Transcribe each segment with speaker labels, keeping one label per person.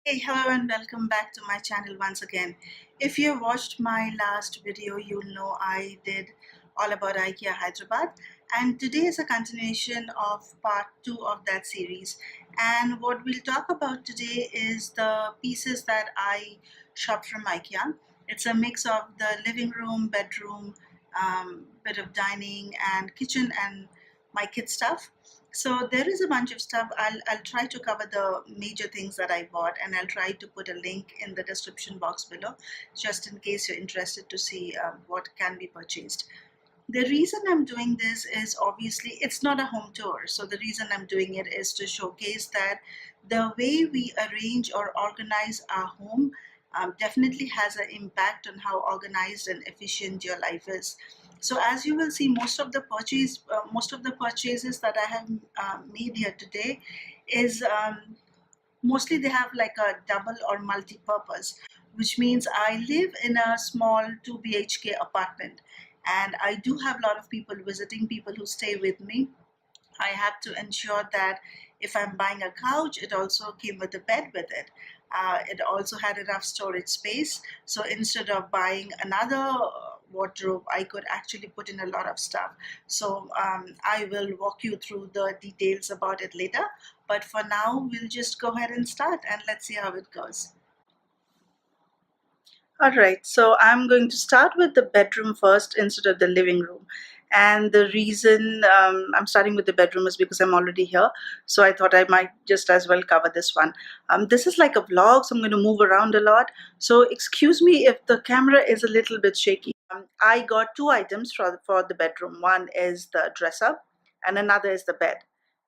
Speaker 1: Hey, hello and welcome back to my channel once again. If you watched my last video, you'll know I did all about Ikea Hyderabad, and today is a continuation of part 2 of that series. And what we'll talk about today is the pieces that I shopped from Ikea. It's a mix of the living room, bedroom, bit of dining and kitchen and my kids stuff. So there is a bunch of stuff. I'll try to cover the major things that I bought, and I'll try to put a link in the description box below just in case you're interested to see what can be purchased. The reason I'm doing this is obviously it's not a home tour. So the reason I'm doing it is to showcase that the way we arrange or organize our home definitely has an impact on how organized and efficient your life is. So as you will see, most of the purchases that I have made here today is mostly they have like a double or multi-purpose, which means I live in a small 2 BHK apartment, and I do have a lot of people visiting, people who stay with me. I have to ensure that if I'm buying a couch, it also came with a bed with it. It also had enough storage space. So instead of buying another wardrobe, I could actually put in a lot of stuff. So I will walk you through the details about it later. But for now, we'll just go ahead and start and let's see how it goes. All right, so I'm going to start with the bedroom first instead of the living room. And the reason I'm starting with the bedroom is because I'm already here. So I thought I might just as well cover this one. This is like a vlog, so I'm going to move around a lot. So excuse me if the camera is a little bit shaky. I got two items for the bedroom. One is the dresser and another is the bed.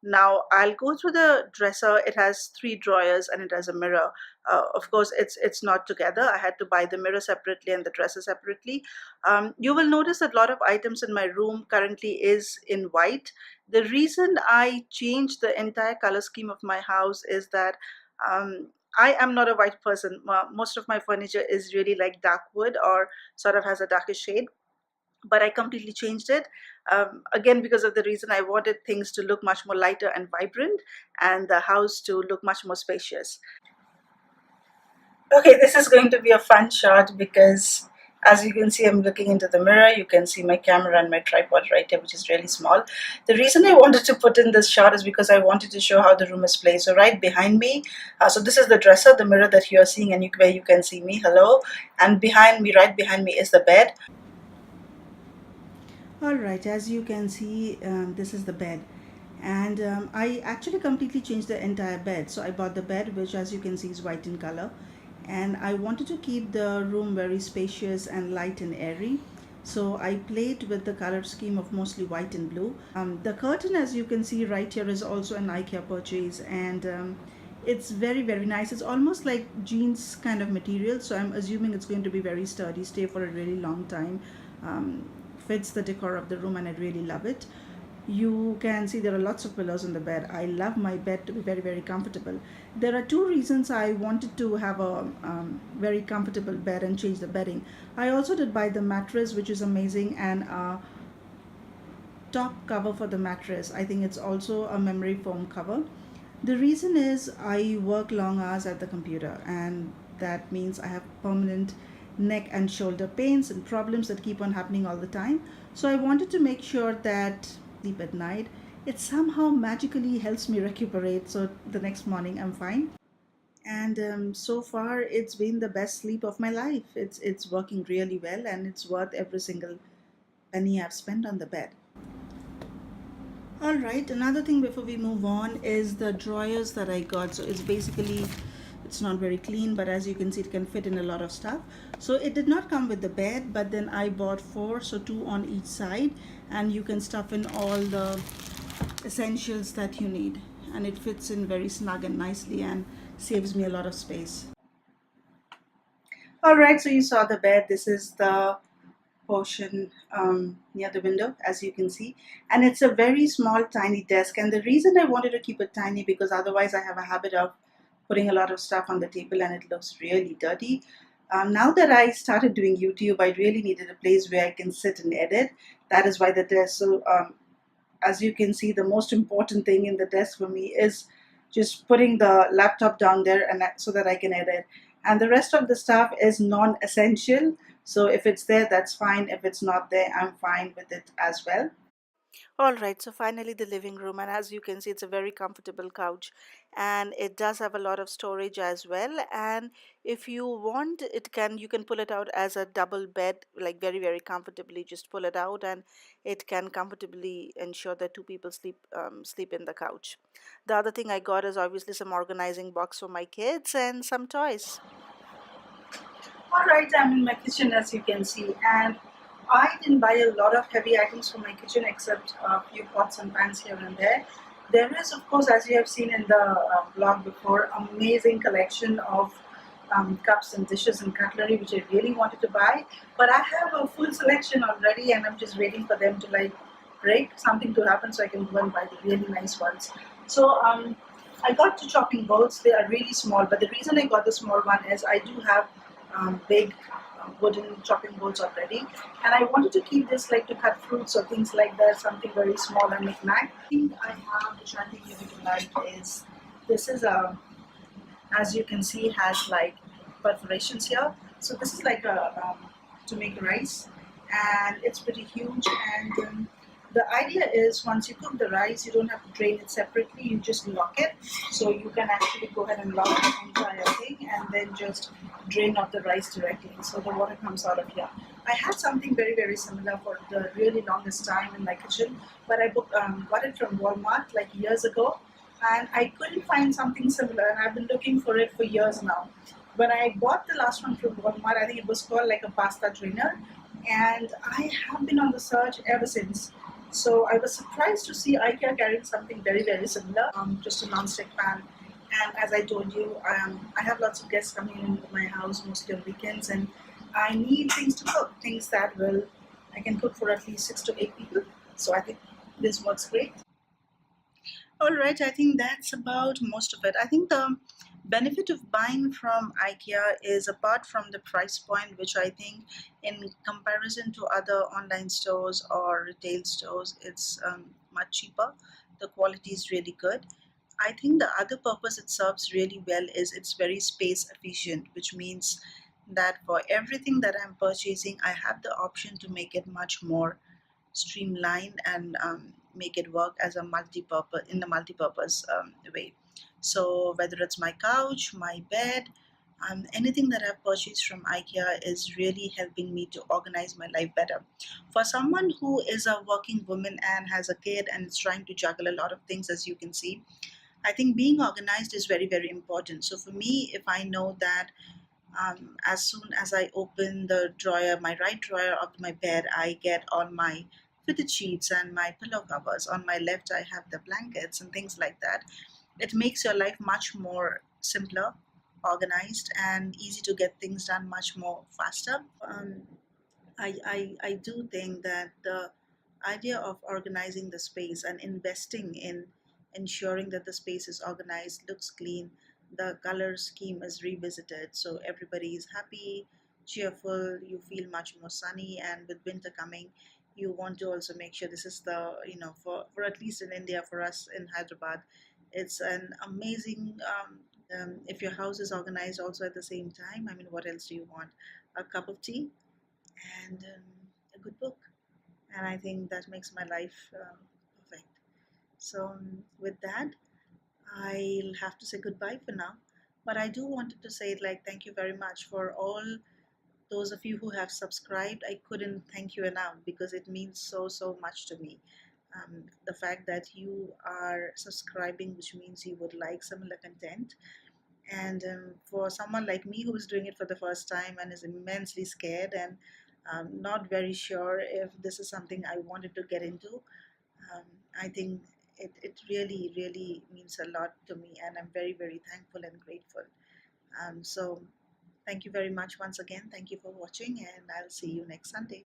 Speaker 1: Now I'll go through the dresser. It has three drawers and it has a mirror. Of course, it's not together. I had to buy the mirror separately and the dresser separately. You will notice that a lot of items in my room currently is in white. The reason I changed the entire color scheme of my house is that I am not a white person. Most of my furniture is really like dark wood or sort of has a darkish shade, but I completely changed it again because of the reason I wanted things to look much more lighter and vibrant and the house to look much more spacious. Okay, this is going to be a fun shot because as you can see, I'm looking into the mirror. You can see my camera and my tripod right here, which is really small. The reason I wanted to put in this shot is because I wanted to show how the room is placed. So right behind me, so this is the dresser, the mirror that you are seeing and where you can see me. Hello. And behind me, right behind me is the bed. All right, as you can see, this is the bed. And I actually completely changed the entire bed. So I bought the bed, which as you can see is white in color. And I wanted to keep the room very spacious and light and airy. So I played with the color scheme of mostly white and blue. The curtain, as you can see right here, is also an IKEA purchase. And it's very, very nice. It's almost like jeans kind of material. So I'm assuming it's going to be very sturdy, stay for a really long time. Fits the decor of the room and I really love it. You can see there are lots of pillows in the bed. I love my bed to be very, very comfortable. There are two reasons I wanted to have a very comfortable bed and change the bedding. I also did buy the mattress, which is amazing, and a top cover for the mattress. I think it's also a memory foam cover. The reason is I work long hours at the computer, and that means I have permanent neck and shoulder pains and problems that keep on happening all the time. So I wanted to make sure that sleep at night, it somehow magically helps me recuperate. So the next morning I'm fine. And so far it's been the best sleep of my life. It's working really well and it's worth every single penny I've spent on the bed. All right, another thing before we move on is the drawers that I got. So it's basically, it's not very clean, but as you can see, it can fit in a lot of stuff. So it did not come with the bed, but then I bought four, so two on each side, and you can stuff in all the essentials that you need. And it fits in very snug and nicely and saves me a lot of space. All right, so you saw the bed. This is the portion near the window, as you can see, and it's a very small tiny desk. And the reason I wanted to keep it tiny because otherwise I have a habit of putting a lot of stuff on the table and it looks really dirty. Now that I started doing YouTube, I really needed a place where I can sit and edit. That is why the desk. So as you can see, the most important thing in the desk for me is just putting the laptop down there and so that I can edit. And the rest of the stuff is non-essential. So if it's there, that's fine. If it's not there, I'm fine with it as well. All right, so finally the living room, and as you can see, it's a very comfortable couch, and it does have a lot of storage as well. And if you want, it can you can pull it out as a double bed, like very very comfortably. Just pull it out, and it can comfortably ensure that two people sleep in the couch. The other thing I got is obviously some organizing box for my kids and some toys. All right, I'm in my kitchen as you can see, and I didn't buy a lot of heavy items for my kitchen except a few pots and pans here and there. There is, of course, as you have seen in the blog before, amazing collection of cups and dishes and cutlery which I really wanted to buy, but I have a full selection already, and I'm just waiting for them to like break something to happen so I can go and buy the really nice ones. So I got two chopping boards. They are really small, but the reason I got the small one is I do have big wooden chopping boards already, and I wanted to keep this like to cut fruits or things like that, something very small and knick-knack. I think I have, which I think you would like, is this is a, as you can see, has like perforations here. So this is like a to make rice, and it's pretty huge. And the idea is once you cook the rice, you don't have to drain it separately. You just lock it, so you can actually go ahead and lock the entire thing, and then just drain off the rice directly. So the water comes out of here. I had something very very similar for the really longest time in my kitchen, but got it from Walmart like years ago, and I couldn't find something similar, and I've been looking for it for years now. When I bought the last one from Walmart, I think it was called like a pasta drainer, and I have been on the search ever since. So I was surprised to see IKEA carrying something very very similar, just a non-stick pan. And as I told you, I have lots of guests coming into my house mostly on weekends, and I need things to cook, things that will I can cook for at least 6 to 8 people. So I think this works great. All right, I think that's about most of it. I think the benefit of buying from IKEA is apart from the price point, which I think in comparison to other online stores or retail stores, it's much cheaper. The quality is really good. I think the other purpose it serves really well is it's very space efficient, which means that for everything that I'm purchasing, I have the option to make it much more streamline and make it work as a multi-purpose in a multi-purpose way. So whether it's my couch, my bed, anything that I've purchased from IKEA is really helping me to organize my life better. For someone who is a working woman and has a kid and is trying to juggle a lot of things, as you can see, I think being organized is very, very important. So for me, if I know that as soon as I open the drawer, my right drawer of my bed, I get all my fitted sheets and my pillow covers. On my left, I have the blankets and things like that. It makes your life much more simpler, organized, and easy to get things done much more faster. I do think that the idea of organizing the space and investing in ensuring that the space is organized, looks clean, the color scheme is revisited, so everybody is happy, cheerful, you feel much more sunny, and with winter coming, you want to also make sure this is the, for at least in India, for us in Hyderabad, it's an amazing, if your house is organized also at the same time, I mean, what else do you want? A cup of tea and a good book. And I think that makes my life perfect. So, with that, I'll have to say goodbye for now. But I do wanted to say, like, thank you very much for all those of you who have subscribed. I couldn't thank you enough because it means so, so much to me. The fact that you are subscribing, which means you would like similar content, and for someone like me who is doing it for the first time and is immensely scared and not very sure if this is something I wanted to get into, um, I think it really, really means a lot to me, and I'm very, very thankful and grateful. So, thank you very much once again. Thank you for watching, and I'll see you next Sunday.